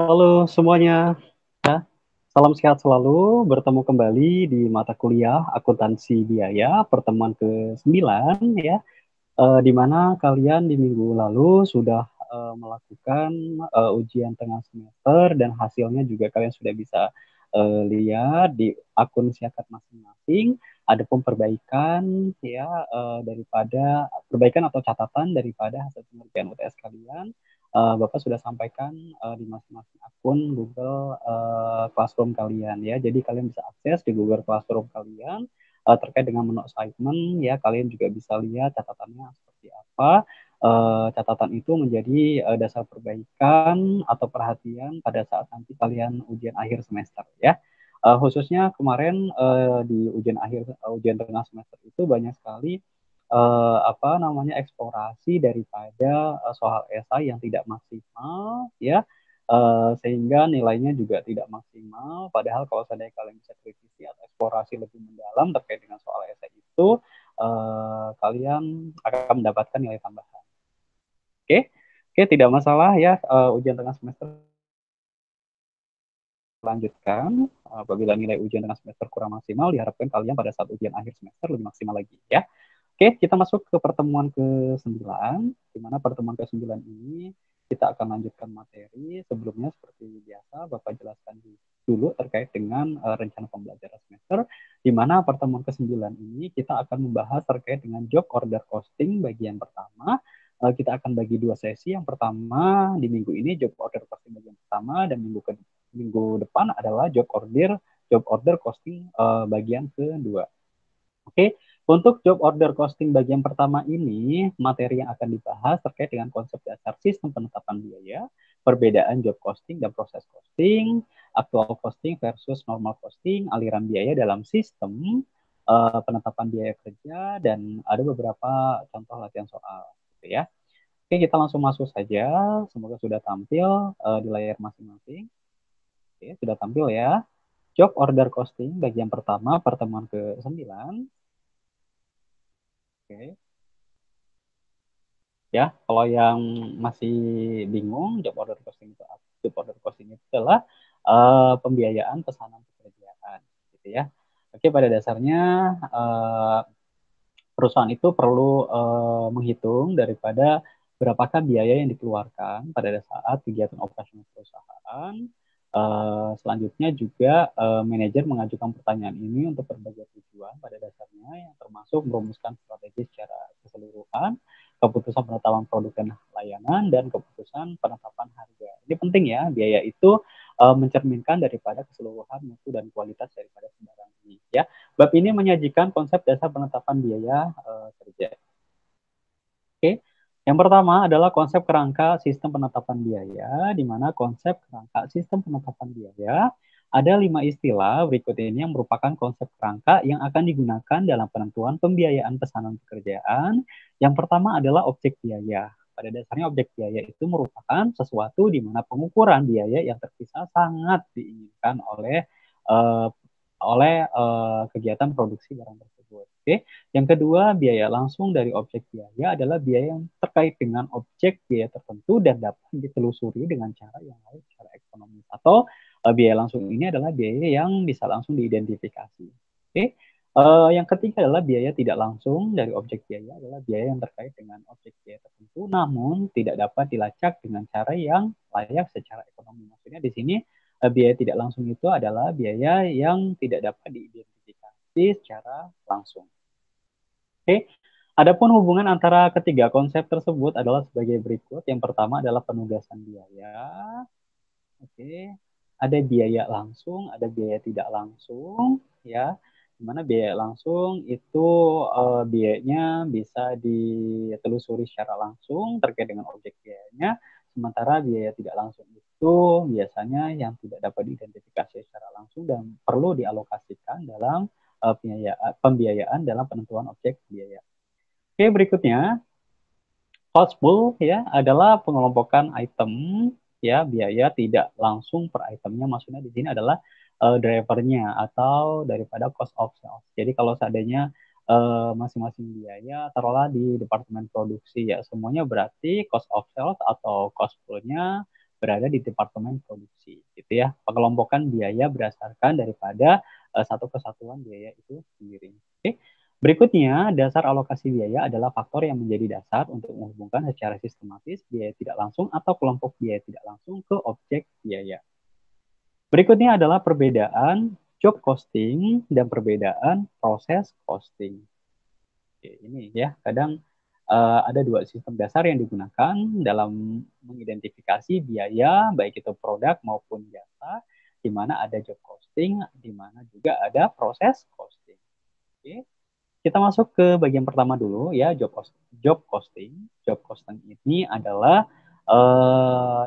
Halo semuanya, ya. Salam sehat selalu. Bertemu kembali di mata kuliah akuntansi biaya pertemuan ke-9 ya, di mana kalian di minggu lalu sudah melakukan ujian tengah semester dan hasilnya juga kalian sudah bisa lihat di akun Siakat masing-masing. Ada pun perbaikan ya, daripada perbaikan atau catatan daripada hasil pengerjaan UTS kalian. Bapak sudah sampaikan di masing-masing akun Google Classroom kalian ya. Jadi kalian bisa akses di Google Classroom kalian terkait dengan menu assignment ya. Kalian juga bisa lihat catatannya seperti apa. Catatan itu menjadi dasar perbaikan atau perhatian pada saat nanti kalian ujian akhir semester ya. Khususnya kemarin di ujian tengah semester itu banyak sekali apa namanya eksplorasi daripada soal esai yang tidak maksimal ya, sehingga nilainya juga tidak maksimal. Padahal kalau seandainya kalian bisa kritisi atau eksplorasi lebih mendalam terkait dengan soal esai itu, kalian akan mendapatkan nilai tambahan. Oke, oke, tidak masalah ya. Ujian tengah semester lanjutkan. Apabila nilai ujian tengah semester kurang maksimal, diharapkan kalian pada saat ujian akhir semester lebih maksimal lagi ya. Oke, kita masuk ke pertemuan ke-9, di mana pertemuan ke-9 ini kita akan lanjutkan materi. Sebelumnya seperti biasa, Bapak jelaskan dulu terkait dengan rencana pembelajaran semester, di mana pertemuan ke-9 ini kita akan membahas terkait dengan job order costing bagian pertama. Kita akan bagi dua sesi. Yang pertama di minggu ini job order costing bagian pertama, dan minggu depan adalah job order costing bagian kedua. Oke, untuk job order costing bagian pertama ini, materi yang akan dibahas terkait dengan konsep dasar sistem penetapan biaya, perbedaan job costing dan proses costing, actual costing versus normal costing, aliran biaya dalam sistem penetapan biaya kerja, dan ada beberapa contoh latihan soal, gitu ya. Oke, kita langsung masuk saja. Semoga sudah tampil di layar masing-masing. Oke, sudah tampil ya. Job order costing bagian pertama pertemuan ke-9. Oke. Ya, kalau yang masih bingung, job order costing itu adalah pembiayaan pesanan pekerjaan, gitu ya. Oke, pada dasarnya uh, perusahaan itu perlu menghitung daripada berapakah biaya yang dikeluarkan pada saat kegiatan operasional perusahaan. Selanjutnya juga manajer mengajukan pertanyaan ini untuk berbagai tujuan pada dasarnya, yang termasuk merumuskan strategi secara keseluruhan, keputusan penetapan produk dan layanan, dan keputusan penetapan harga. Ini penting ya, biaya itu mencerminkan daripada keseluruhan mutu dan kualitas daripada barang ini ya. Bab ini menyajikan konsep dasar penetapan biaya kerja. Oke, yang pertama adalah konsep kerangka sistem penetapan biaya, di mana konsep kerangka sistem penetapan biaya ada 5 istilah berikut ini yang merupakan konsep kerangka yang akan digunakan dalam penentuan pembiayaan pesanan pekerjaan. Yang pertama adalah objek biaya. Pada dasarnya objek biaya itu merupakan sesuatu di mana pengukuran biaya yang terpisah sangat diinginkan uh, kegiatan produksi barang tersebut. Oke. Yang kedua, biaya langsung dari objek biaya adalah biaya yang terkait dengan objek biaya tertentu dan dapat ditelusuri dengan cara yang lain secara ekonomis. Atau biaya langsung ini adalah biaya yang bisa langsung diidentifikasi. Oke. Yang ketiga adalah biaya tidak langsung dari objek biaya adalah biaya yang terkait dengan objek biaya tertentu namun tidak dapat dilacak dengan cara yang layak secara ekonomi. Maksudnya di sini biaya tidak langsung itu adalah biaya yang tidak dapat diidentifikasi secara langsung. Oke, adapun hubungan antara ketiga konsep tersebut adalah sebagai berikut. Yang pertama adalah penugasan biaya. Oke, ada biaya langsung, ada biaya tidak langsung, ya. Dimana biaya langsung itu biayanya bisa ditelusuri secara langsung terkait dengan objek biayanya, sementara biaya tidak langsung itu biasanya yang tidak dapat diidentifikasi secara langsung dan perlu dialokasikan dalam pembiayaan dalam penentuan objek biaya. Oke, berikutnya cost pool ya adalah pengelompokan item ya biaya tidak langsung per itemnya, maksudnya di sini adalah drivernya atau daripada cost of sales. Jadi kalau seandainya masing-masing biaya taruhlah di departemen produksi ya semuanya berarti cost of sales atau cost poolnya berada di departemen produksi, gitu ya. Pengelompokan biaya berdasarkan daripada satu kesatuan biaya itu sendiri. Oke. Berikutnya, dasar alokasi biaya adalah faktor yang menjadi dasar untuk menghubungkan secara sistematis biaya tidak langsung atau kelompok biaya tidak langsung ke objek biaya. Berikutnya adalah perbedaan job costing dan perbedaan proses costing. Oke, ini ya, kadang ada dua sistem dasar yang digunakan dalam mengidentifikasi biaya, baik itu produk maupun jasa, di mana ada job costing, di mana juga ada proses costing. Oke. Kita masuk ke bagian pertama dulu ya, job costing. Job costing ini adalah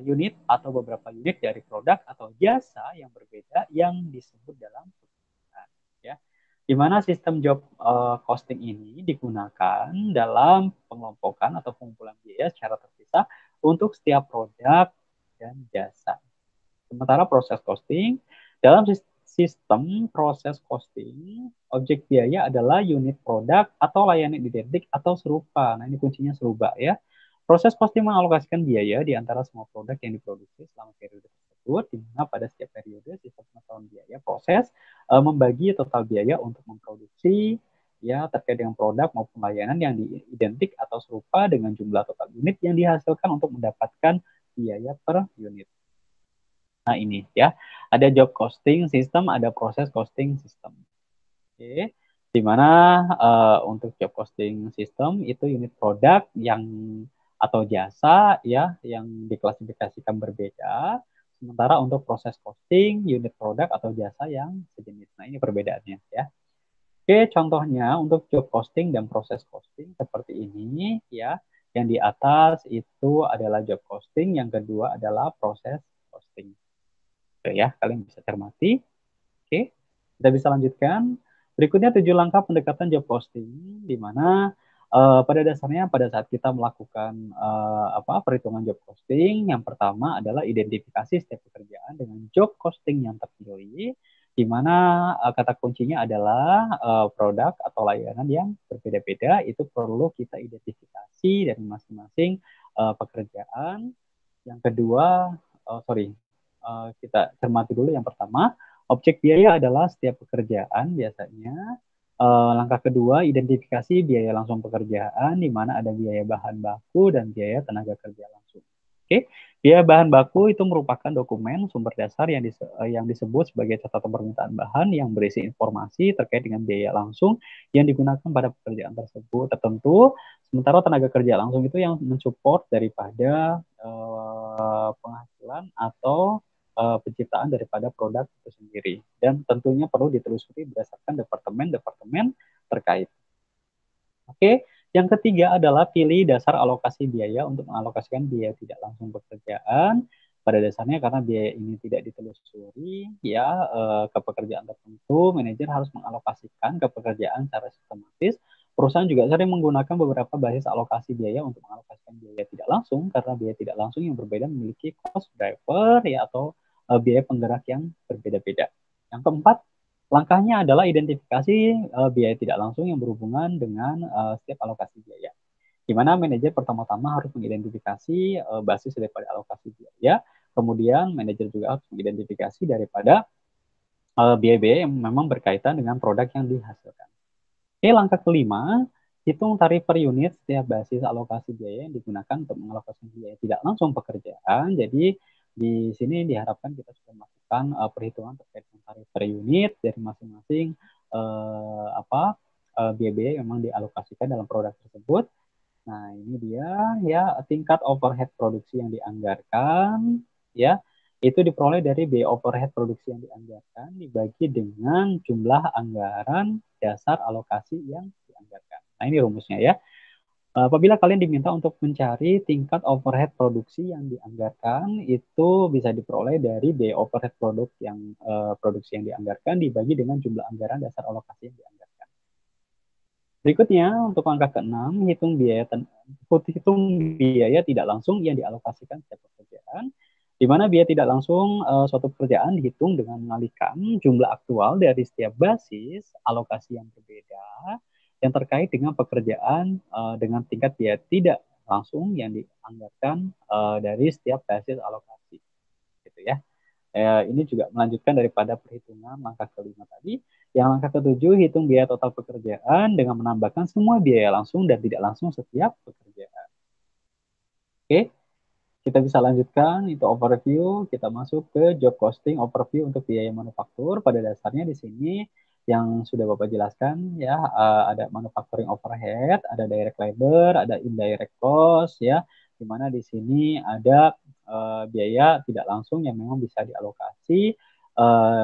unit atau beberapa unit dari produk atau jasa yang berbeda yang disebut dalam perusahaan, ya. Di mana sistem job costing ini digunakan dalam pengelompokan atau pengumpulan biaya secara terpisah untuk setiap produk dan jasa. Sementara proses costing, dalam sistem proses costing, objek biaya adalah unit produk atau layanan identik atau serupa. Nah, ini kuncinya serupa ya. Proses costing mengalokasikan biaya di antara semua produk yang diproduksi selama periode tersebut, di mana pada setiap periode sistem pengetahuan biaya proses membagi total biaya untuk memproduksi ya terkait dengan produk maupun layanan yang identik atau serupa dengan jumlah total unit yang dihasilkan untuk mendapatkan biaya per unit. Nah, ini ya, ada job costing system, ada proses costing system. Oke, di mana untuk job costing system itu unit produk yang atau jasa ya yang diklasifikasikan berbeda. Sementara untuk proses costing unit produk atau jasa yang sejenis. Nah, ini perbedaannya ya. Oke, contohnya untuk job costing dan proses costing seperti ini ya. Yang di atas itu adalah job costing, yang kedua adalah proses costing. Oke ya, kalian bisa cermati. Oke, kita bisa lanjutkan. Berikutnya 7 langkah pendekatan job posting, di mana pada dasarnya pada saat kita melakukan perhitungan job posting, yang pertama adalah identifikasi setiap pekerjaan dengan job posting yang terpilih, di mana kata kuncinya adalah produk atau layanan yang berbeda-beda, itu perlu kita identifikasi dari masing-masing pekerjaan. Yang kedua, kita cermati dulu yang pertama, objek biaya adalah setiap pekerjaan biasanya. Langkah kedua, identifikasi biaya langsung pekerjaan, di mana ada biaya bahan baku dan biaya tenaga kerja langsung. Oke, biaya bahan baku itu merupakan dokumen sumber dasar yang disebut sebagai catatan permintaan bahan yang berisi informasi terkait dengan biaya langsung yang digunakan pada pekerjaan tersebut tertentu. Sementara tenaga kerja langsung itu yang mensupport daripada penghasilan atau penciptaan daripada produk itu sendiri. Dan tentunya perlu ditelusuri berdasarkan departemen-departemen terkait. Oke, yang ketiga adalah pilih dasar alokasi biaya untuk mengalokasikan biaya tidak langsung pekerjaan. Pada dasarnya karena biaya ini tidak ditelusuri ya ke pekerjaan tertentu, manajer harus mengalokasikan ke pekerjaan secara sistematis. Perusahaan juga sering menggunakan beberapa basis alokasi biaya untuk mengalokasikan biaya tidak langsung karena biaya tidak langsung yang berbeda memiliki cost driver ya atau biaya penggerak yang berbeda-beda. Yang keempat, langkahnya adalah identifikasi biaya tidak langsung yang berhubungan dengan setiap alokasi biaya. Di mana manajer pertama-tama harus mengidentifikasi basis daripada alokasi biaya, kemudian manajer juga harus mengidentifikasi daripada biaya-biaya yang memang berkaitan dengan produk yang dihasilkan. Oke, langkah kelima, hitung tarif per unit setiap basis alokasi biaya yang digunakan untuk mengalokasikan biaya tidak langsung pekerjaan. Jadi di sini diharapkan kita sudah melakukan perhitungan terkait dengan tarif per unit dari masing-masing biaya-biaya yang memang dialokasikan dalam produk tersebut. Nah, ini dia ya tingkat overhead produksi yang dianggarkan ya. Itu diperoleh dari biaya overhead produksi yang dianggarkan dibagi dengan jumlah anggaran dasar alokasi yang dianggarkan. Nah, ini rumusnya ya. Apabila kalian diminta untuk mencari tingkat overhead produksi yang dianggarkan, itu bisa diperoleh dari biaya overhead produksi yang dianggarkan dibagi dengan jumlah anggaran dasar alokasi yang dianggarkan. Berikutnya, untuk angka ke-6, hitung biaya tidak langsung yang dialokasikan setiap pekerjaan, di mana biaya tidak langsung suatu pekerjaan dihitung dengan mengalihkan jumlah aktual dari setiap basis alokasi yang berbeda yang terkait dengan pekerjaan dengan tingkat biaya tidak langsung yang dianggarkan dari setiap basis alokasi. Ini juga melanjutkan daripada perhitungan langkah kelima tadi. Yang langkah ketujuh, hitung biaya total pekerjaan dengan menambahkan semua biaya langsung dan tidak langsung setiap pekerjaan. Oke, kita bisa lanjutkan, itu overview. Kita masuk ke job costing overview untuk biaya manufaktur. Pada dasarnya di sini yang sudah Bapak jelaskan ya, ada manufacturing overhead, ada direct labor, ada indirect cost ya, di mana di sini ada biaya tidak langsung yang memang bisa dialokasi,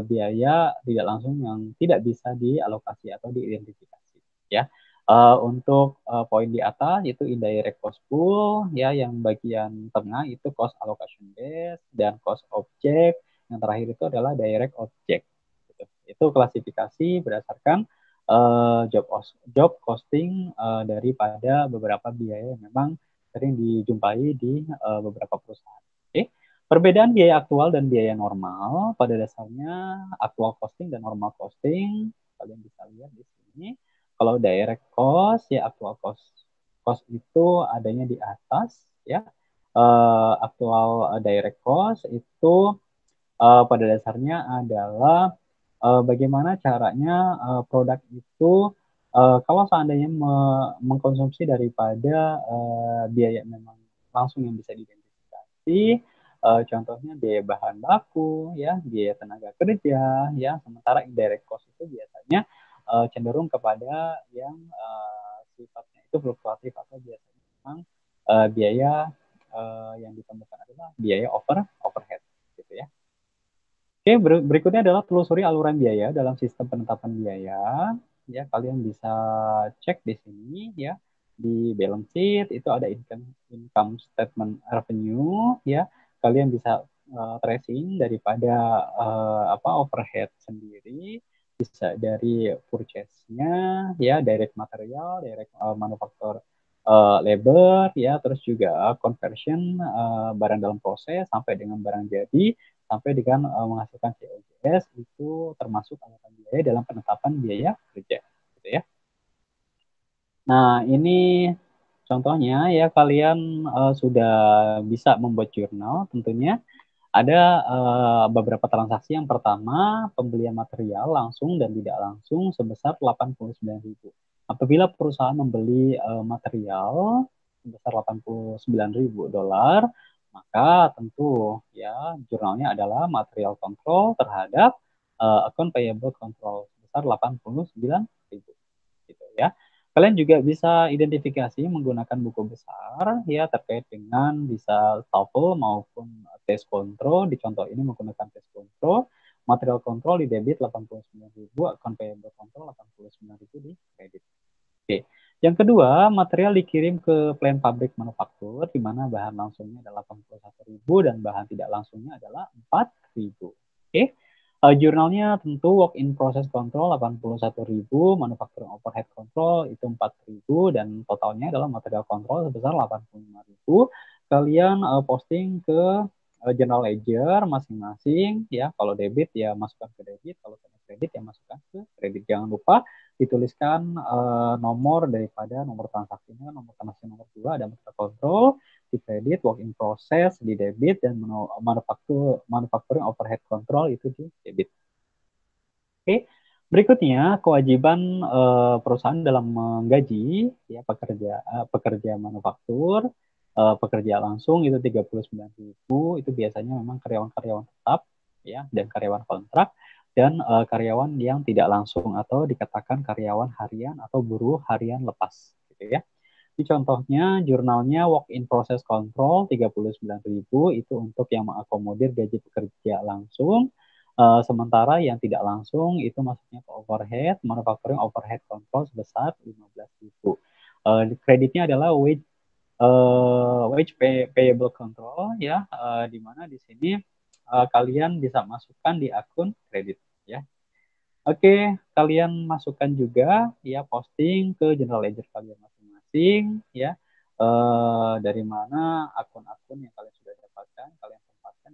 biaya tidak langsung yang tidak bisa dialokasi atau diidentifikasi ya. Untuk poin di atas itu indirect cost pool ya, yang bagian tengah itu cost allocation base dan cost object, yang terakhir itu adalah direct object. Gitu. Itu klasifikasi berdasarkan job costing daripada beberapa biaya yang memang sering dijumpai di beberapa perusahaan. Oke. Perbedaan biaya aktual dan biaya normal, pada dasarnya actual costing dan normal costing kalian bisa lihat di sini. Kalau direct cost ya, actual cost itu adanya di atas ya. Actual direct cost itu pada dasarnya adalah bagaimana caranya produk itu kalau seandainya mengkonsumsi daripada biaya memang langsung yang bisa diidentifikasi, contohnya biaya bahan baku ya, biaya tenaga kerja ya, sementara indirect cost itu biasanya cenderung kepada yang sifatnya itu fluktuatif atau biasanya memang biaya yang ditemukan adalah biaya overhead gitu ya. Oke, berikutnya adalah telusuri aluran biaya dalam sistem penetapan biaya. Ya, kalian bisa cek di sini ya, di balance sheet itu ada income statement revenue ya. Kalian bisa tracing daripada overhead sendiri, bisa dari purchase-nya ya, direct material, direct manufaktur labor ya, terus juga conversion barang dalam proses sampai dengan barang jadi, sampai dengan menghasilkan COGS, itu termasuk anggaran biaya dalam penetapan biaya kerja gitu ya. Nah, ini contohnya ya, kalian sudah bisa membuat jurnal tentunya. Ada beberapa transaksi. Yang pertama, pembelian material langsung dan tidak langsung sebesar 89.000. Apabila perusahaan membeli material sebesar 89.000 dolar, maka tentu ya jurnalnya adalah material control terhadap account payable control sebesar 89.000 gitu ya. Kalian juga bisa identifikasi menggunakan buku besar ya, terkait dengan bisa TOEFL maupun tes kontrol. Di contoh ini menggunakan tes kontrol, material kontrol di debit 89.000, account payable kontrol 89.000 di kredit. Oke. Yang kedua, material dikirim ke plan pabrik manufaktur, di mana bahan langsungnya adalah 81.000 dan bahan tidak langsungnya adalah 4.000. Oke. Jurnalnya tentu work in process control 81.000, manufacturing overhead control itu 4.000, dan totalnya adalah material control sebesar 85.000. Kalian posting ke general ledger masing-masing ya. Kalau debit ya masukkan ke debit, kalau kredit ya masukkan ke kredit. Jangan lupa dituliskan nomor daripada nomor transaksinya, nomor transaksi nomor 2 ada material control, di kredit work in process di debit, dan manufacturing overhead control itu di debit. Oke. Berikutnya kewajiban perusahaan dalam menggaji ya pekerja manufaktur, pekerja langsung itu 39.000, itu biasanya memang karyawan-karyawan tetap ya, dan karyawan kontrak, dan karyawan yang tidak langsung atau dikatakan karyawan harian atau buruh harian lepas gitu ya. Ini contohnya jurnalnya work in process control 39.000, itu untuk yang mengakomodir gaji pekerja langsung. Sementara yang tidak langsung itu masuknya ke overhead, manufacturing overhead control sebesar 15.000. Kreditnya adalah wage payable control ya, di mana di sini kalian bisa masukkan di akun kredit ya. Oke, kalian masukkan juga ya, posting ke general ledger kalian masing-masing ya. Dari mana akun-akun yang kalian sudah dapatkan, kalian tempatkan,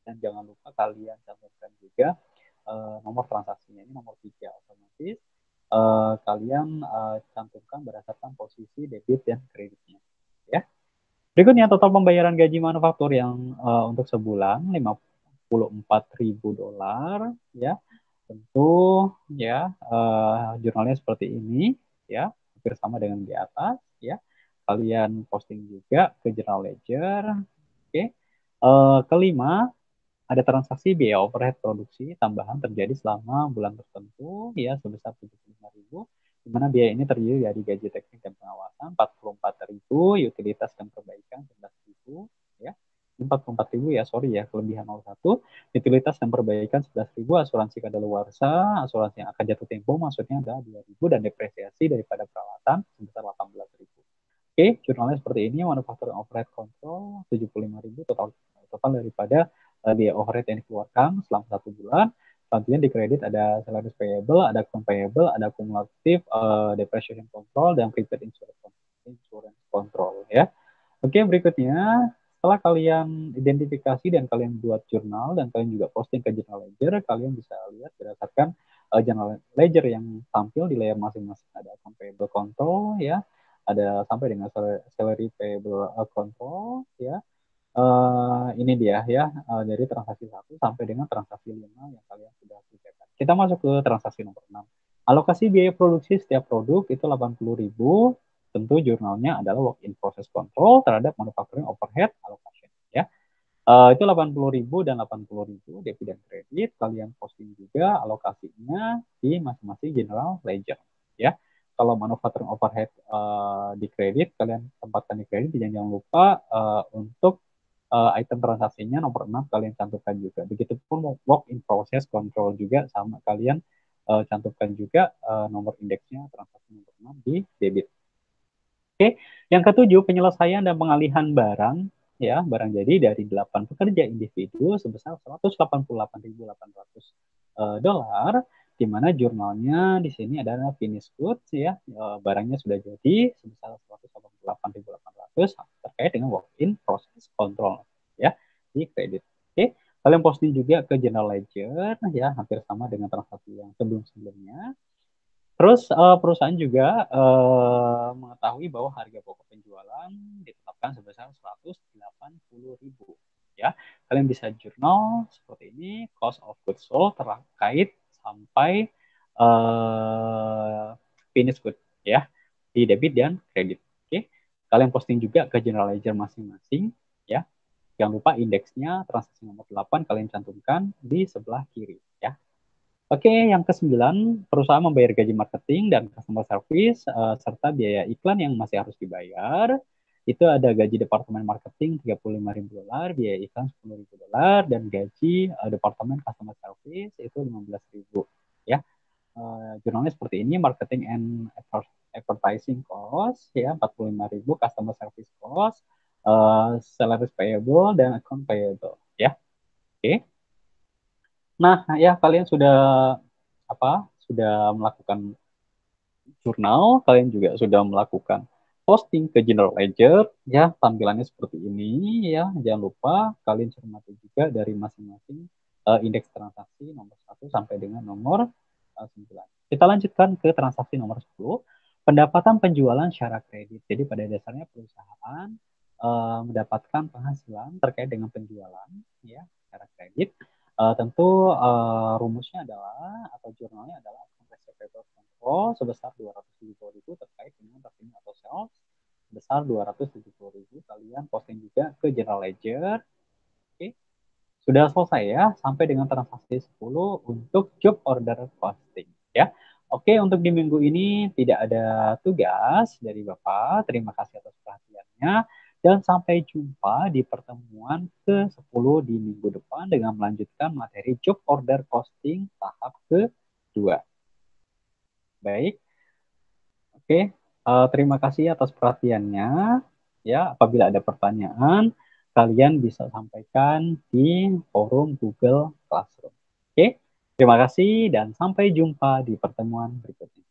dan jangan lupa kalian cantumkan juga nomor transaksinya. Ini nomor 3 otomatis kalian cantumkan berdasarkan posisi debit dan kreditnya ya. Berikutnya total pembayaran gaji manufaktur yang untuk sebulan $24.000 ya. Tentu ya jurnalnya seperti ini ya, hampir sama dengan di atas ya. Kalian posting juga ke General Ledger. Oke. Kelima, ada transaksi biaya overhead produksi tambahan terjadi selama bulan tertentu ya sebesar 75.000, di mana biaya ini terdiri dari gaji teknik dan pengawasan 44.000, utilitas dan perbaikan 11.000 ya. 44.000 ya, sorry ya, kelebihan 01, utilitas dan perbaikan 11.000, asuransi kadaluarsa, asuransi yang akan jatuh tempo maksudnya adalah 2.000, dan depresiasi daripada peralatan sebesar 18.000. Oke, jurnalnya seperti ini, manufacturing overhead control 75.000, total daripada biaya overhead yang dikeluarkan selama 1 bulan. Selanjutnya di kredit ada salaries payable, ada account payable, ada kumulatif depreciation control, dan prepaid insurance control ya. Oke, berikutnya setelah kalian identifikasi dan kalian buat jurnal dan kalian juga posting ke General Ledger, kalian bisa lihat berdasarkan General Ledger yang tampil di layer masing-masing. Ada account payable control ya, ada sampai dengan salary payable control ya. Ini dia ya, dari transaksi 1 sampai dengan transaksi 5 yang kalian sudah kerjakan. Kita masuk ke transaksi nomor 6. Alokasi biaya produksi setiap produk itu 80.000. Tentu jurnalnya adalah work in process control terhadap manufacturing overhead allocation ya. Itu 80.000 dan 80.000 debit dan kredit. Kalian posting juga alokasinya di masing-masing general ledger ya. Kalau manufacturing overhead di kredit, kalian tempatkan di kredit, jangan lupa untuk item transaksinya nomor 6 kalian cantumkan juga. Begitupun work in process control juga sama, kalian cantumkan juga nomor indeksnya transaksi nomor 6 di debit. Oke, yang ketujuh, penyelesaian dan pengalihan barang ya, barang jadi dari 8 pekerja individu sebesar $188.800, di mana jurnalnya di sini adalah finished goods ya, barangnya sudah jadi sebesar 188.800 terkait dengan work in process control ya di kredit. Oke, kalian posting juga ke general ledger ya, hampir sama dengan transaksi yang sebelum-sebelumnya. Terus perusahaan juga mengetahui bahwa harga pokok penjualan ditetapkan sebesar 180.000 ya. Kalian bisa jurnal seperti ini, cost of goods sold terkait sampai finished good ya, di debit dan kredit. Oke. Kalian posting juga ke general ledger masing-masing ya. Jangan lupa indeksnya transaksi nomor 8 kalian cantumkan di sebelah kiri ya. Oke, yang ke-9, perusahaan membayar gaji marketing dan customer service serta biaya iklan yang masih harus dibayar. Itu ada gaji departemen marketing $35.000, biaya iklan $10.000, dan gaji departemen customer service itu $15.000 ya. Jurnalnya seperti ini, marketing and advertising cost ya $45.000, customer service cost, salaries payable, dan account payable ya. Oke. Nah, ya kalian sudah melakukan jurnal, kalian juga sudah melakukan posting ke General Ledger, ya tampilannya seperti ini ya. Jangan lupa kalian cermati juga dari masing-masing indeks transaksi nomor 1 sampai dengan nomor 9. Kita lanjutkan ke transaksi nomor 10, pendapatan penjualan secara kredit. Jadi pada dasarnya perusahaan mendapatkan penghasilan terkait dengan penjualan ya secara kredit. Tentu rumusnya adalah atau jurnalnya adalah receivable control sebesar 270.000 terkait dengan revenue atau sales sebesar 270.000. Kalian posting juga ke general ledger. Oke. Sudah selesai ya sampai dengan transaksi 10 untuk job order posting ya. Oke, untuk di minggu ini tidak ada tugas dari Bapak. Terima kasih atas perhatiannya. Dan sampai jumpa di pertemuan ke-10 di minggu depan dengan melanjutkan materi job order costing tahap kedua. Baik, oke. Terima kasih atas perhatiannya. Ya, apabila ada pertanyaan, kalian bisa sampaikan di forum Google Classroom. Oke, terima kasih dan sampai jumpa di pertemuan berikutnya.